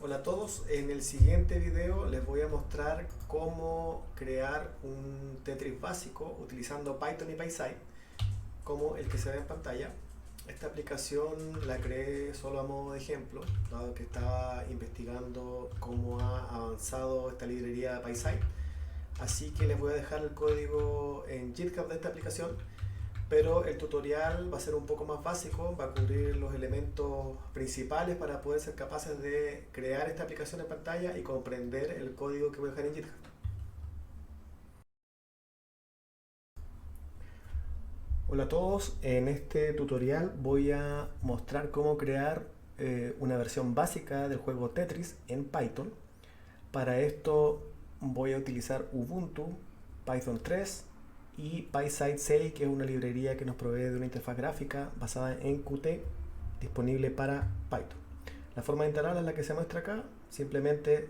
Hola a todos, en el siguiente video les voy a mostrar cómo crear un Tetris básico utilizando Python y PySide, como el que se ve en pantalla. Esta aplicación la creé solo a modo de ejemplo, dado que estaba investigando cómo ha avanzado esta librería PySide. Así que les voy a dejar el código en GitHub de esta aplicación, pero el tutorial va a ser un poco más básico, va a cubrir los elementos principales para poder ser capaces de crear esta aplicación en pantalla y comprender el código que voy a dejar en GitHub. Hola a todos, en este tutorial voy a mostrar cómo crear una versión básica del juego Tetris en Python. Para esto voy a utilizar Ubuntu, Python 3 y PySide 6, que es una librería que nos provee de una interfaz gráfica basada en Qt disponible para Python. La forma de instalarla es la que se muestra acá, simplemente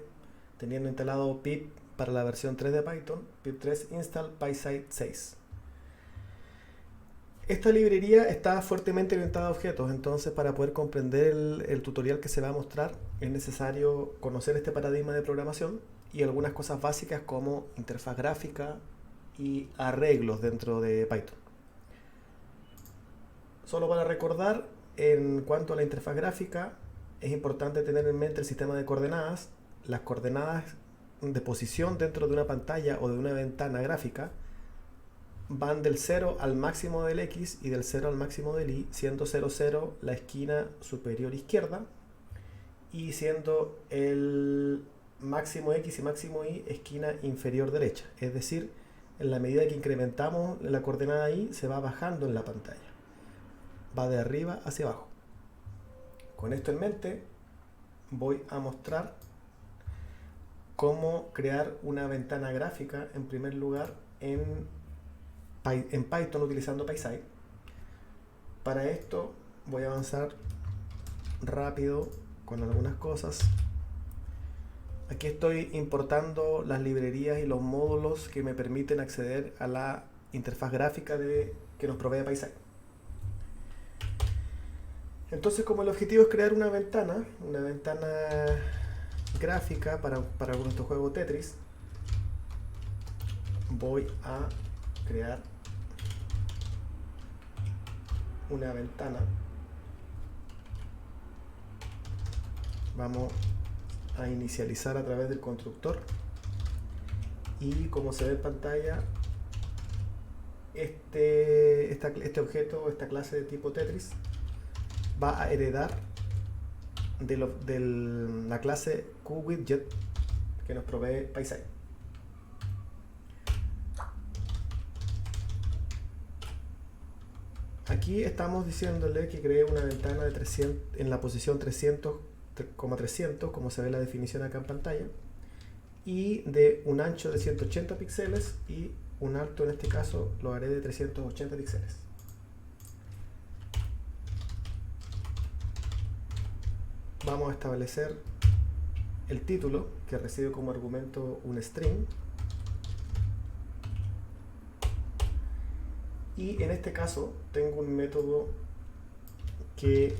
teniendo instalado pip para la versión 3 de Python, pip3 install PySide 6. Esta librería está fuertemente orientada a objetos, entonces para poder comprender el tutorial que se va a mostrar es necesario conocer este paradigma de programación y algunas cosas básicas como interfaz gráfica y arreglos dentro de Python. Solo para recordar, en cuanto a la interfaz gráfica, es importante tener en mente el sistema de coordenadas. Las coordenadas de posición dentro de una pantalla o de una ventana gráfica van del 0 al máximo del X y del 0 al máximo del Y, siendo 0, 0 la esquina superior izquierda y siendo el máximo X y máximo Y esquina inferior derecha. Es decir, en la medida que incrementamos la coordenada Y, se va bajando en la pantalla. Va de arriba hacia abajo. Con esto en mente, voy a mostrar cómo crear una ventana gráfica en primer lugar en Python utilizando PySide. Para esto voy a avanzar rápido con algunas cosas. Aquí estoy importando las librerías y los módulos que me permiten acceder a la interfaz gráfica que nos provee PySide. Entonces, como el objetivo es crear una ventana gráfica para nuestro juego Tetris, voy a crear una ventana. Vamos a inicializar a través del constructor y como se ve en pantalla, este objeto, esta clase de tipo Tetris, va a heredar de la clase QWidget que nos provee PySide. Aquí estamos diciéndole que cree una ventana de 300 en la posición 300,300, como se ve la definición acá en pantalla, y de un ancho de 180 píxeles y un alto, en este caso lo haré de 380 píxeles. Vamos a establecer el título, que recibe como argumento un string, y en este caso tengo un método que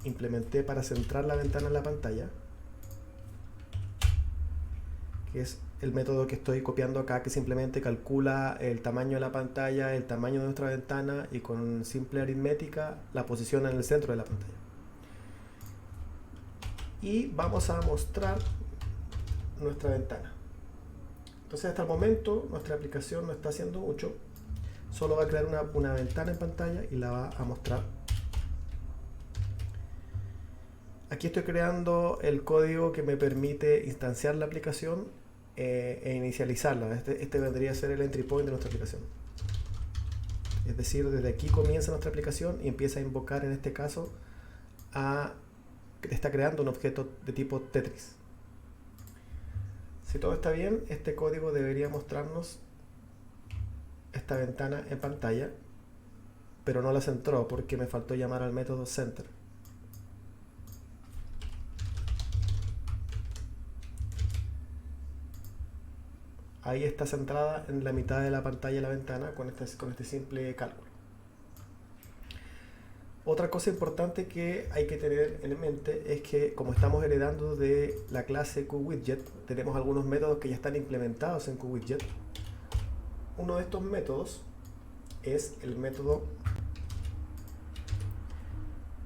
implementé para centrar la ventana en la pantalla, que es el método que estoy copiando acá, que simplemente calcula el tamaño de la pantalla, el tamaño de nuestra ventana y con simple aritmética la posiciona en el centro de la pantalla. Y vamos a mostrar nuestra ventana. Entonces, hasta el momento nuestra aplicación no está haciendo mucho, solo va a crear una ventana en pantalla y la va a mostrar. Aquí estoy creando el código que me permite instanciar la aplicación e inicializarla. Este vendría a ser el entry point de nuestra aplicación. Es decir, desde aquí comienza nuestra aplicación y empieza a invocar, en este caso, está creando un objeto de tipo Tetris. Si todo está bien, este código debería mostrarnos esta ventana en pantalla, pero no la centró porque me faltó llamar al método center. Ahí está centrada en la mitad de la pantalla la ventana con este simple cálculo. Otra cosa importante que hay que tener en mente es que como estamos heredando de la clase QWidget, tenemos algunos métodos que ya están implementados en QWidget. Uno de estos métodos es el método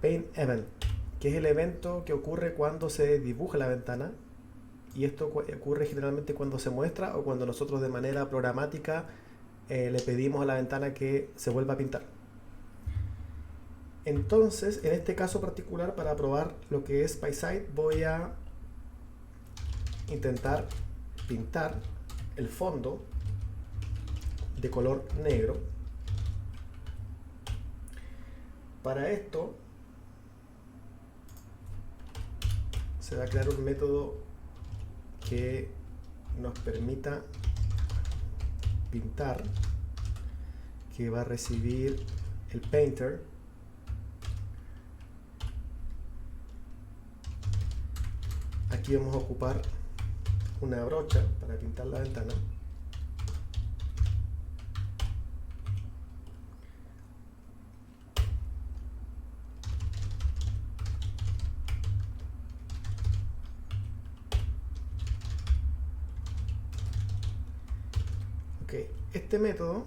paintEvent, que es el evento que ocurre cuando se dibuja la ventana, y esto ocurre generalmente cuando se muestra o cuando nosotros de manera programática le pedimos a la ventana que se vuelva a pintar. Entonces, en este caso particular, para probar lo que es PySide, voy a intentar pintar el fondo de color negro. Para esto se va a crear un método que nos permita pintar, que va a recibir el painter. Aquí vamos a ocupar una brocha para pintar la ventana. Ok, este método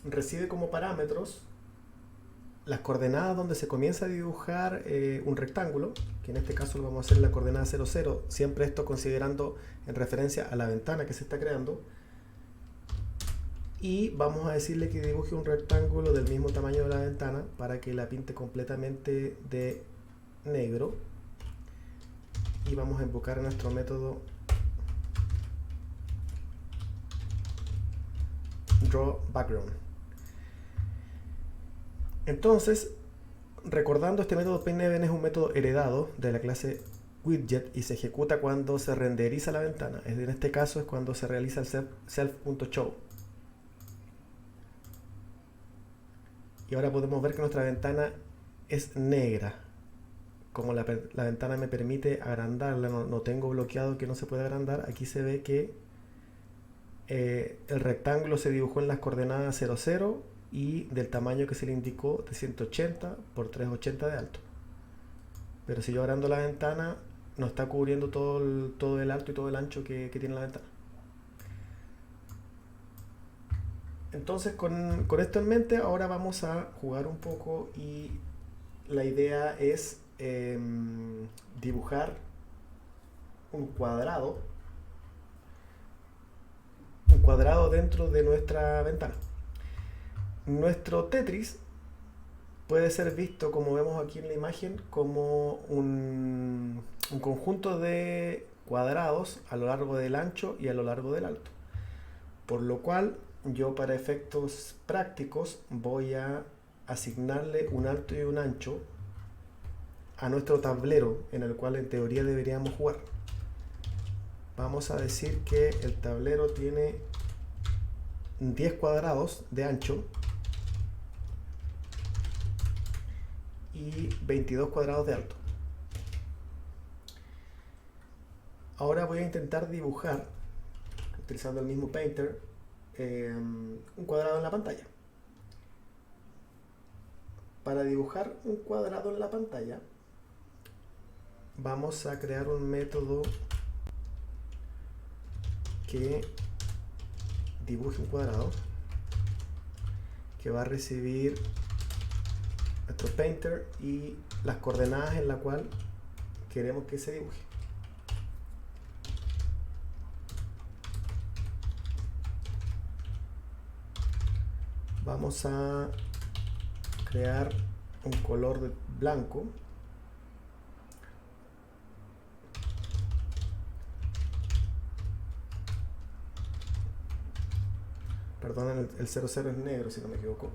recibe como parámetros las coordenadas donde se comienza a dibujar un rectángulo, que en este caso lo vamos a hacer en la coordenada 0, 0, siempre esto considerando en referencia a la ventana que se está creando, y vamos a decirle que dibuje un rectángulo del mismo tamaño de la ventana para que la pinte completamente de negro, y vamos a invocar a nuestro método drawBackground. Entonces, recordando, este método paintEvent es un método heredado de la clase widget y se ejecuta cuando se renderiza la ventana. En este caso es cuando se realiza el self.show. Y ahora podemos ver que nuestra ventana es negra. Como la ventana me permite agrandarla, no tengo bloqueado que no se pueda agrandar, aquí se ve que el rectángulo se dibujó en las coordenadas 0, 0 y del tamaño que se le indicó de 180 por 380 de alto. Pero si yo agrando la ventana, no está cubriendo todo el alto y todo el ancho que tiene la ventana. Entonces con esto en mente ahora vamos a jugar un poco, y la idea es dibujar un cuadrado dentro de nuestra ventana. Nuestro Tetris puede ser visto, como vemos aquí en la imagen, como un conjunto de cuadrados a lo largo del ancho y a lo largo del alto. Por lo cual, yo para efectos prácticos voy a asignarle un alto y un ancho a nuestro tablero en el cual en teoría deberíamos jugar. Vamos a decir que el tablero tiene 10 cuadrados de ancho y 22 cuadrados de alto. Ahora voy a intentar dibujar, utilizando el mismo painter, un cuadrado en la pantalla. Para dibujar un cuadrado en la pantalla, vamos a crear un método que dibuje un cuadrado, que va a recibir nuestro painter y las coordenadas en la cual queremos que se dibuje. Vamos a crear un color de blanco. Perdón, el 00 es negro si no me equivoco.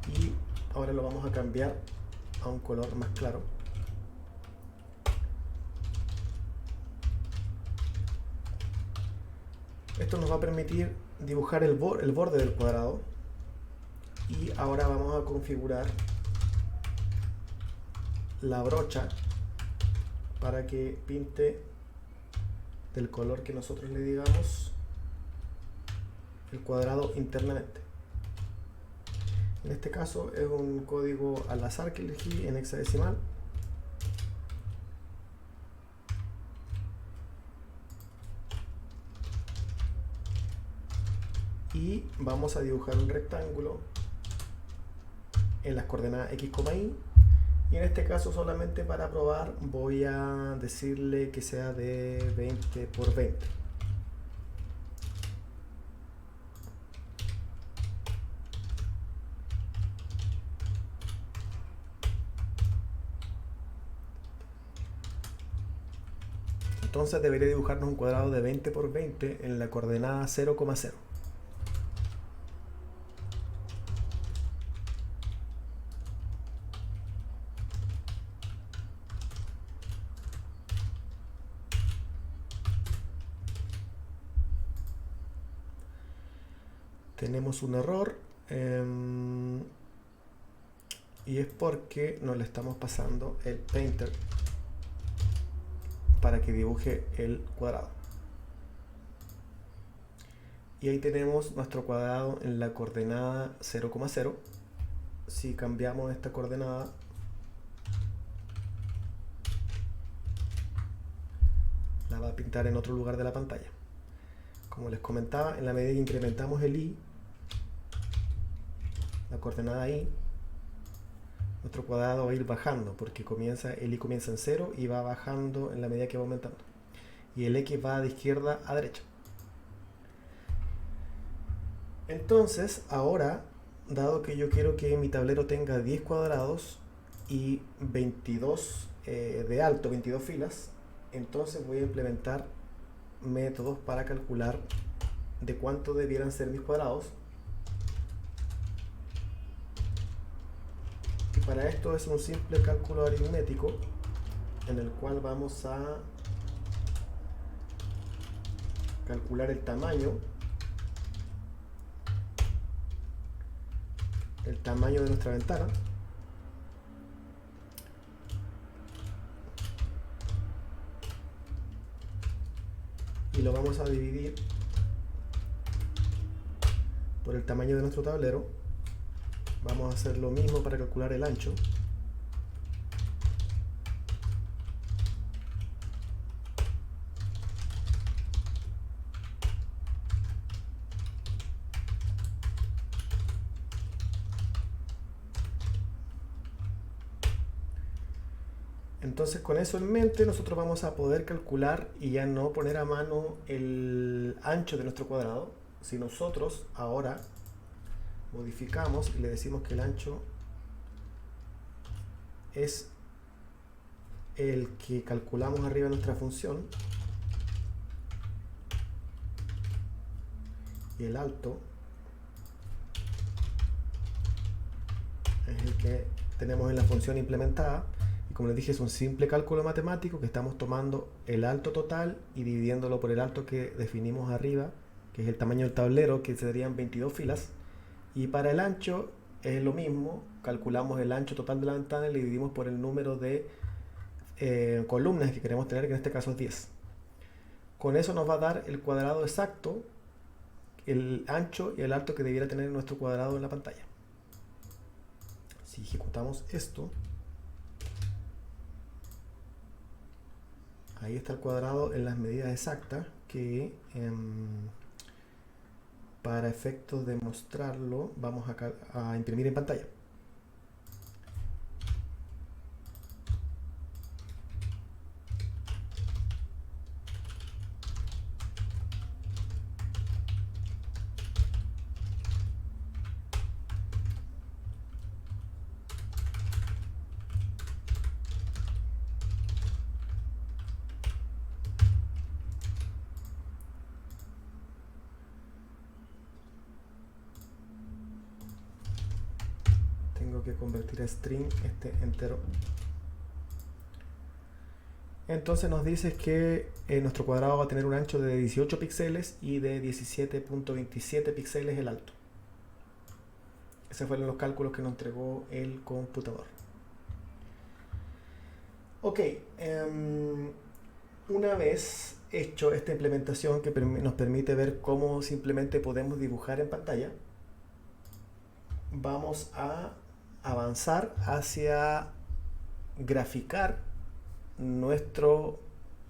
Y ahora lo vamos a cambiar a un color más claro. Esto nos va a permitir dibujar el borde del cuadrado. Y ahora vamos a configurar la brocha para que pinte del color que nosotros le digamos el cuadrado internamente. En este caso es un código al azar que elegí en hexadecimal. Y vamos a dibujar un rectángulo en las coordenadas x, y. Y en este caso, solamente para probar, voy a decirle que sea de 20 por 20. Entonces debería dibujarnos un cuadrado de 20 por 20 en la coordenada 0,0. Tenemos un error y es porque no le estamos pasando el painter para que dibuje el cuadrado. Y ahí tenemos nuestro cuadrado en la coordenada 0,0. Si cambiamos esta coordenada, la va a pintar en otro lugar de la pantalla. Como les comentaba, en la medida que incrementamos el i, la coordenada i, nuestro cuadrado va a ir bajando, porque el i comienza en 0 y va bajando en la medida que va aumentando. Y el x va de izquierda a derecha. Entonces, ahora, dado que yo quiero que mi tablero tenga 10 cuadrados y 22 de alto, 22 filas, entonces voy a implementar métodos para calcular de cuánto debieran ser mis cuadrados. Y para esto es un simple cálculo aritmético en el cual vamos a calcular el tamaño de nuestra ventana. Y lo vamos a dividir por el tamaño de nuestro tablero. Vamos a hacer lo mismo para calcular el ancho. Entonces, con eso en mente, nosotros vamos a poder calcular y ya no poner a mano el ancho de nuestro cuadrado. Si nosotros ahora modificamos y le decimos que el ancho es el que calculamos arriba de nuestra función y el alto es el que tenemos en la función implementada. Y como les dije, es un simple cálculo matemático que estamos tomando el alto total y dividiéndolo por el alto que definimos arriba, que es el tamaño del tablero, que serían 22 filas. Y para el ancho es lo mismo, calculamos el ancho total de la ventana y le dividimos por el número de columnas que queremos tener, que en este caso es 10. Con eso nos va a dar el cuadrado exacto, el ancho y el alto que debiera tener nuestro cuadrado en la pantalla. Si ejecutamos esto, ahí está el cuadrado en las medidas exactas que para efectos de mostrarlo vamos a imprimir en pantalla. Tengo que convertir a string este entero. Entonces nos dice que nuestro cuadrado va a tener un ancho de 18 píxeles y de 17.27 píxeles el alto. Esos fueron los cálculos que nos entregó el computador. Ok, Una vez hecho esta implementación que nos permite ver cómo simplemente podemos dibujar en pantalla, vamos a avanzar hacia graficar nuestro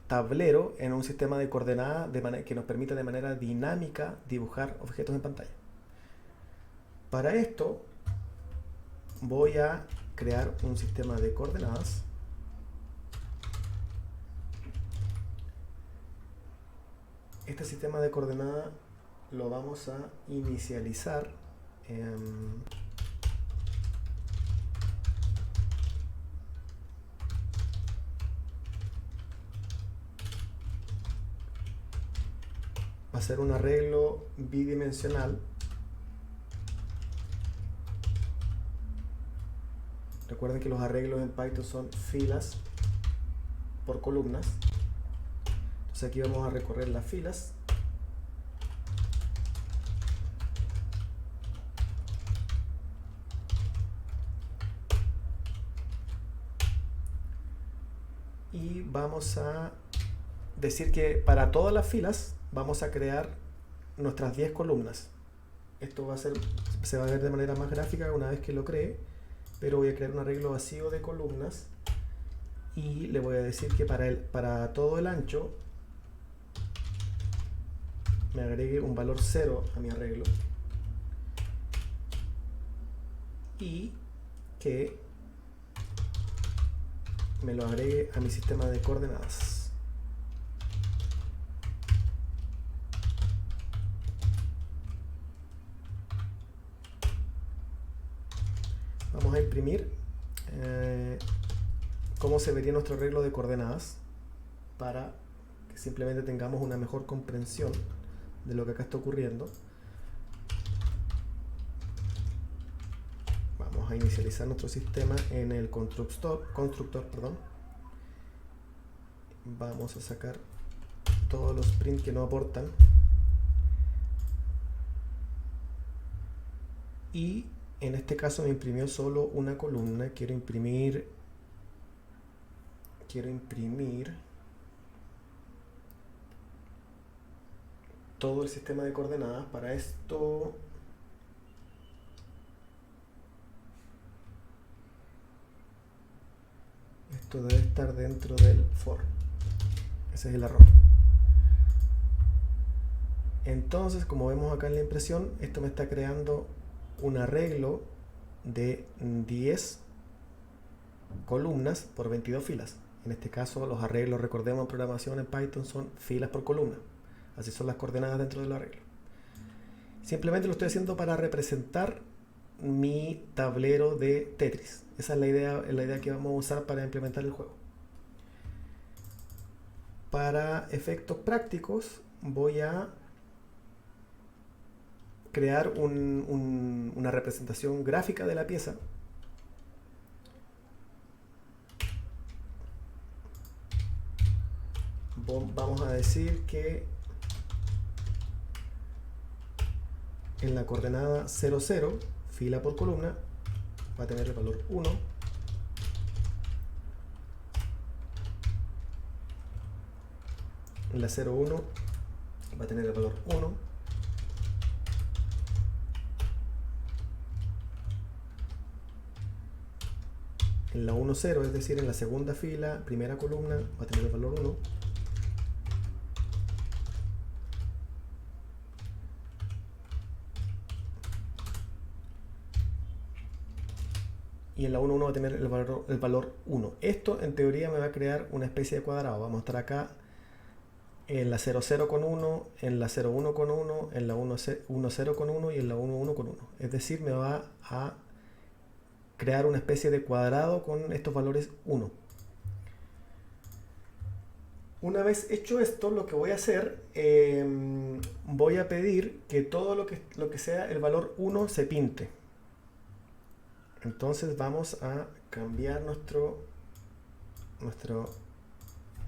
tablero en un sistema de coordenadas que nos permita de manera dinámica dibujar objetos en pantalla. Para esto voy a crear un sistema de coordenadas. Este sistema de coordenadas lo vamos a inicializar va a ser un arreglo bidimensional. Recuerden que los arreglos en Python son filas por columnas. Entonces aquí vamos a recorrer las filas. Y vamos a decir que para todas las filas vamos a crear nuestras 10 columnas. Esto se va a ver de manera más gráfica una vez que lo cree, pero voy a crear un arreglo vacío de columnas y le voy a decir que para todo el ancho me agregue un valor 0 a mi arreglo y que me lo agregue a mi sistema de coordenadas. Vamos a imprimir cómo se vería nuestro arreglo de coordenadas para que simplemente tengamos una mejor comprensión de lo que acá está ocurriendo. Vamos a inicializar nuestro sistema en el constructor, perdón. Vamos a sacar todos los prints que no aportan y en este caso me imprimió solo una columna. Quiero imprimir todo el sistema de coordenadas. Para esto debe estar dentro del for. Ese es el error. Entonces, como vemos acá en la impresión, esto me está creando un arreglo de 10 columnas por 22 filas. En este caso, los arreglos, recordemos, en programación en Python son filas por columna. Así son las coordenadas dentro del arreglo. Simplemente lo estoy haciendo para representar mi tablero de Tetris. Esa es la idea que vamos a usar para implementar el juego. Para efectos prácticos voy a crear una representación gráfica de la pieza. Vamos a decir que en la coordenada 0, 0, fila por columna, va a tener el valor 1. En la 0, 1 va a tener el valor 1. En la 1, 0, es decir, en la segunda fila, primera columna, va a tener el valor 1. Y en la 1, 1 va a tener el valor 1. Esto en teoría me va a crear una especie de cuadrado. Vamos a estar acá en la 0, 0 con 1, en la 0, 1 con 1, en la 1, 0 con 1 y en la 1, 1 con 1. Es decir, me va a crear una especie de cuadrado con estos valores 1. Una vez hecho esto, lo que voy a hacer, voy a pedir que todo lo que sea el valor 1 se pinte. Entonces vamos a cambiar nuestro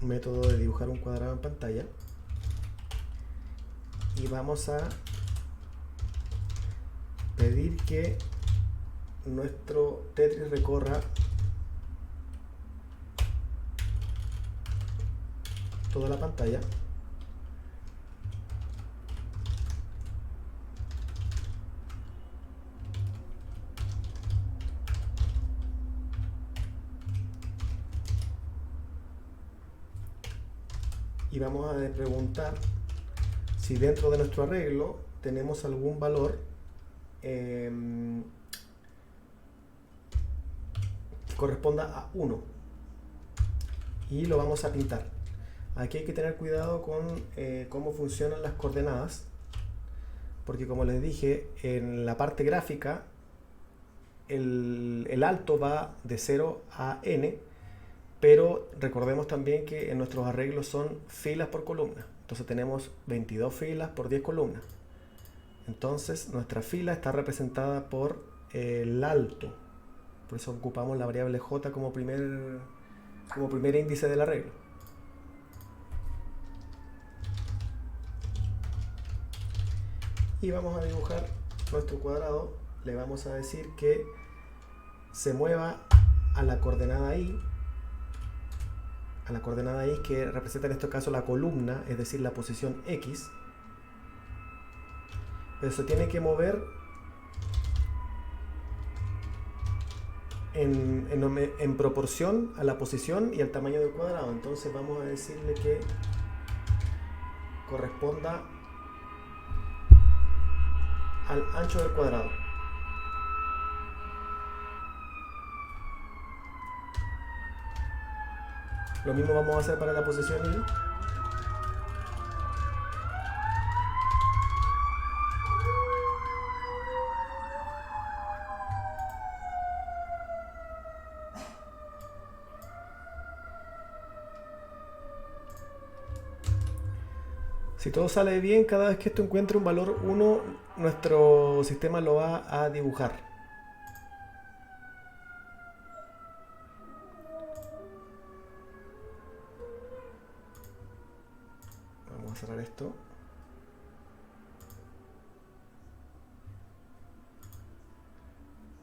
método de dibujar un cuadrado en pantalla y vamos a pedir que nuestro Tetris recorra toda la pantalla. Y vamos a preguntar si dentro de nuestro arreglo tenemos algún valor que corresponda a 1. Y lo vamos a pintar. Aquí hay que tener cuidado con cómo funcionan las coordenadas, porque como les dije, en la parte gráfica el alto va de 0 a n, pero recordemos también que en nuestros arreglos son filas por columna. Entonces tenemos 22 filas por 10 columnas. Entonces nuestra fila está representada por el alto. Por eso ocupamos la variable j como primer índice del arreglo. Y vamos a dibujar nuestro cuadrado. Le vamos a decir que se mueva a la coordenada y, que representa en este caso la columna, es decir, la posición X. Pero se tiene que mover en proporción a la posición y al tamaño del cuadrado. Entonces vamos a decirle que corresponda al ancho del cuadrado. Lo mismo vamos a hacer para la posición Y. Si todo sale bien, cada vez que esto encuentre un valor 1, nuestro sistema lo va a dibujar. Vamos a cerrar esto.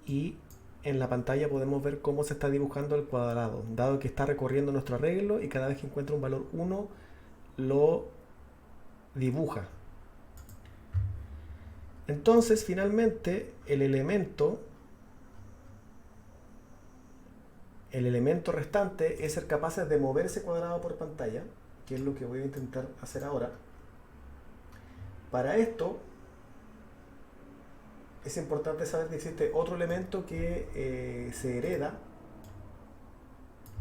Y en la pantalla podemos ver cómo se está dibujando el cuadrado, dado que está recorriendo nuestro arreglo y cada vez que encuentra un valor 1 lo dibuja. Entonces finalmente el elemento restante es ser capaces de mover ese cuadrado por pantalla, que es lo que voy a intentar hacer ahora. Para esto es importante saber que existe otro elemento que se hereda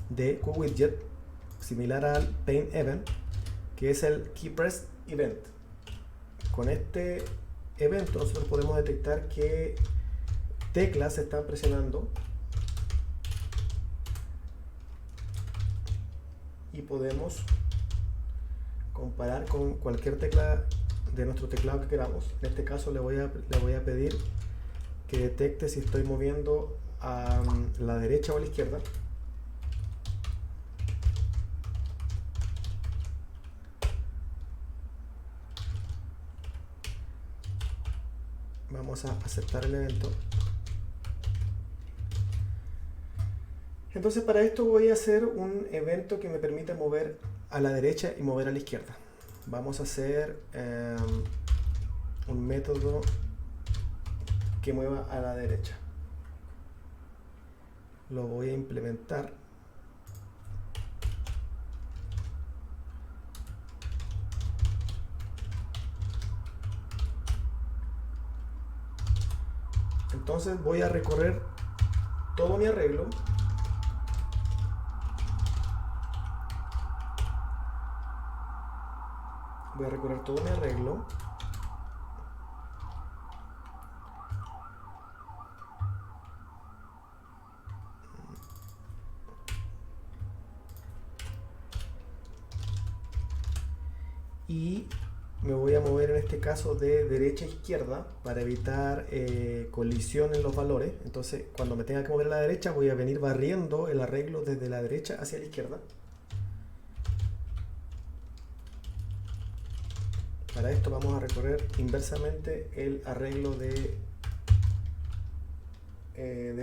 de QWidget, similar al Paint Event, que es el KeyPress Event. Con este evento nosotros podemos detectar qué teclas se están presionando y podemos comparar con cualquier tecla de nuestro teclado que queramos. En este caso le voy a pedir que detecte si estoy moviendo a la derecha o a la izquierda. Vamos a aceptar el evento. Entonces para esto voy a hacer un evento que me permita mover a la derecha y mover a la izquierda. Vamos a hacer un método que mueva a la derecha. Lo voy a implementar. Entonces voy a recorrer todo mi arreglo. Voy a recorrer todo mi arreglo. Y me voy a mover en este caso de derecha a izquierda para evitar colisión en los valores. Entonces cuando me tenga que mover a la derecha voy a venir barriendo el arreglo desde la derecha hacia la izquierda. Para esto vamos a recorrer inversamente el arreglo del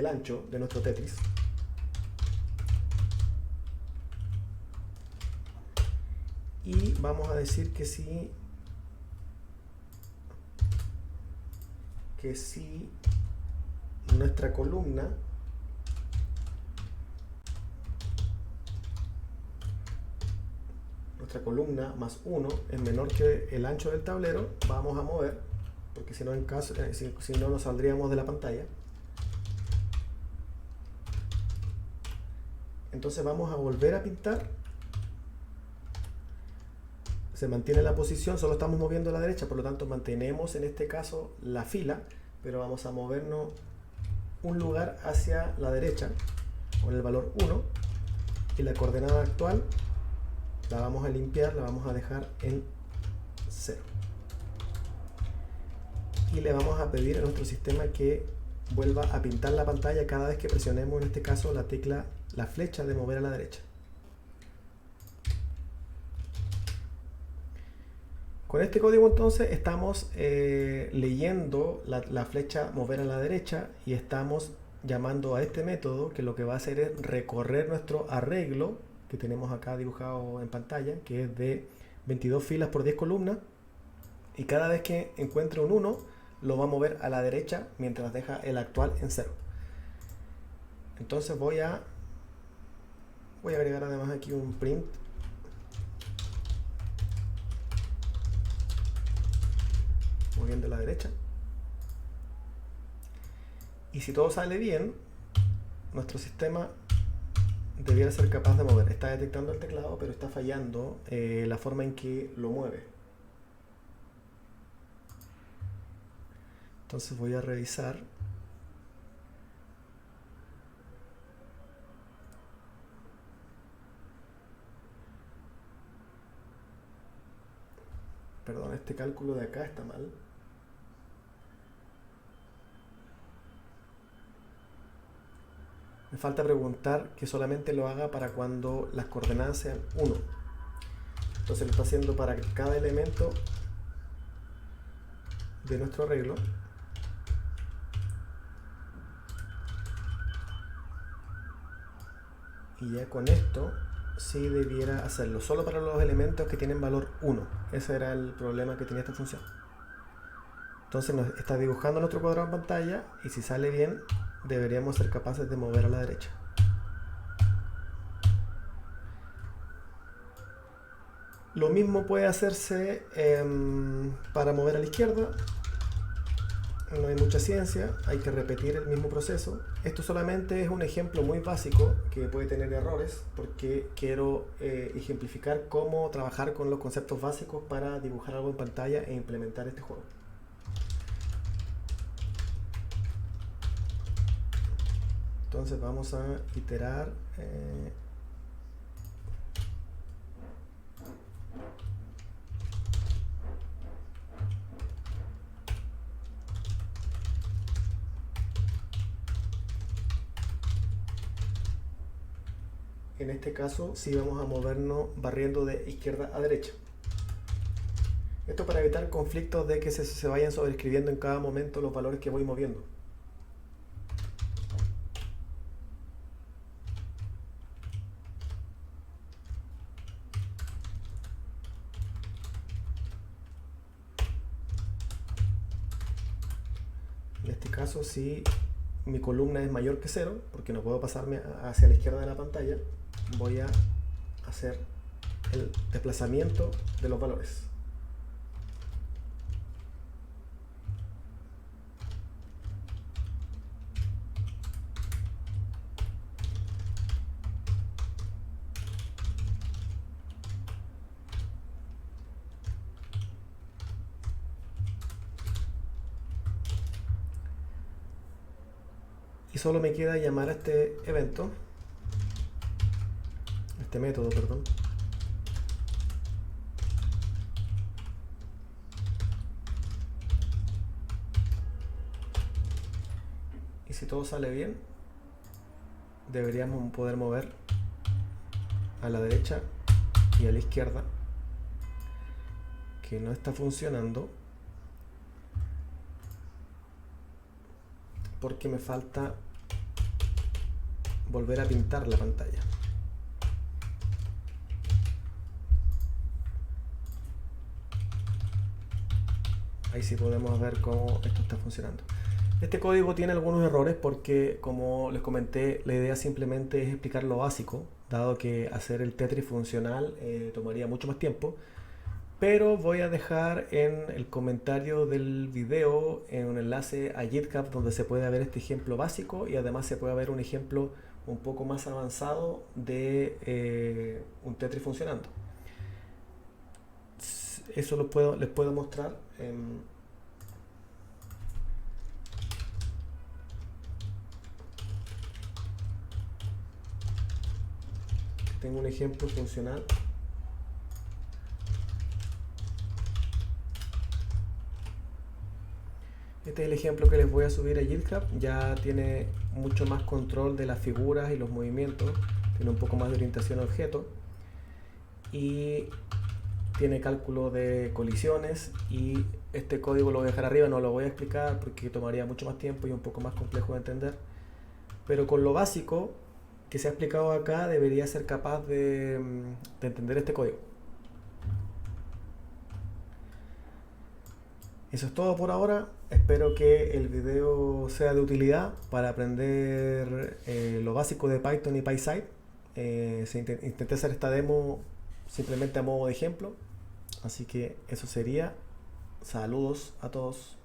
ancho de nuestro Tetris. y vamos a decir que sí, nuestra columna más 1 es menor que el ancho del tablero, vamos a mover, porque si no, si no nos saldríamos de la pantalla. Entonces vamos a volver a pintar. Se mantiene la posición, solo estamos moviendo a la derecha, por lo tanto mantenemos en este caso la fila, pero vamos a movernos un lugar hacia la derecha con el valor 1, y la coordenada actual la vamos a limpiar, la vamos a dejar en 0. Y le vamos a pedir a nuestro sistema que vuelva a pintar la pantalla cada vez que presionemos, en este caso, la flecha de mover a la derecha. Con este código entonces estamos leyendo la flecha mover a la derecha y estamos llamando a este método, que lo que va a hacer es recorrer nuestro arreglo que tenemos acá dibujado en pantalla, que es de 22 filas por 10 columnas, y cada vez que encuentre un 1 lo va a mover a la derecha mientras deja el actual en 0. Entonces voy a agregar además aquí un print moviendo a la derecha, y si todo sale bien, nuestro sistema debiera ser capaz de mover. Está detectando el teclado, pero está fallando la forma en que lo mueve. Entonces voy a revisar. Perdón, este cálculo de acá está mal. Me falta preguntar que solamente lo haga para cuando las coordenadas sean 1. Entonces lo está haciendo para cada elemento de nuestro arreglo. Y ya con esto sí debiera hacerlo, solo para los elementos que tienen valor 1. Ese era el problema que tenía esta función. Entonces nos está dibujando nuestro cuadrado en pantalla, y si sale bien, deberíamos ser capaces de mover a la derecha. Lo mismo puede hacerse para mover a la izquierda. No hay mucha ciencia, hay que repetir el mismo proceso. Esto solamente es un ejemplo muy básico que puede tener errores, porque quiero ejemplificar cómo trabajar con los conceptos básicos para dibujar algo en pantalla e implementar este juego. Entonces vamos a iterar. En este caso sí vamos a movernos barriendo de izquierda a derecha. Esto para evitar conflictos de que se vayan sobreescribiendo en cada momento los valores que voy moviendo. En este caso, si mi columna es mayor que 0, porque no puedo pasarme hacia la izquierda de la pantalla, voy a hacer el desplazamiento de los valores. Y solo me queda llamar a este evento, este método, perdón. Y si todo sale bien, deberíamos poder mover a la derecha y a la izquierda, que no está funcionando porque me falta volver a pintar la pantalla. Ahí sí podemos ver cómo esto está funcionando. Este código tiene algunos errores porque, como les comenté, la idea simplemente es explicar lo básico, dado que hacer el Tetris funcional tomaría mucho más tiempo. Pero voy a dejar en el comentario del video un enlace a GitHub donde se puede ver este ejemplo básico y además se puede ver un ejemplo un poco más avanzado de un Tetris funcionando. Eso les puedo mostrar. Tengo un ejemplo funcional. Este es el ejemplo que les voy a subir a GitHub. Ya tiene mucho más control de las figuras y los movimientos. Tiene un poco más de orientación a objeto. Y tiene cálculo de colisiones. Y este código lo voy a dejar arriba. No lo voy a explicar porque tomaría mucho más tiempo y un poco más complejo de entender. Pero con lo básico que se ha explicado acá debería ser capaz de entender este código. Eso es todo por ahora. Espero que el video sea de utilidad para aprender lo básico de Python y PySide. Intenté hacer esta demo simplemente a modo de ejemplo. Así que eso sería. Saludos a todos.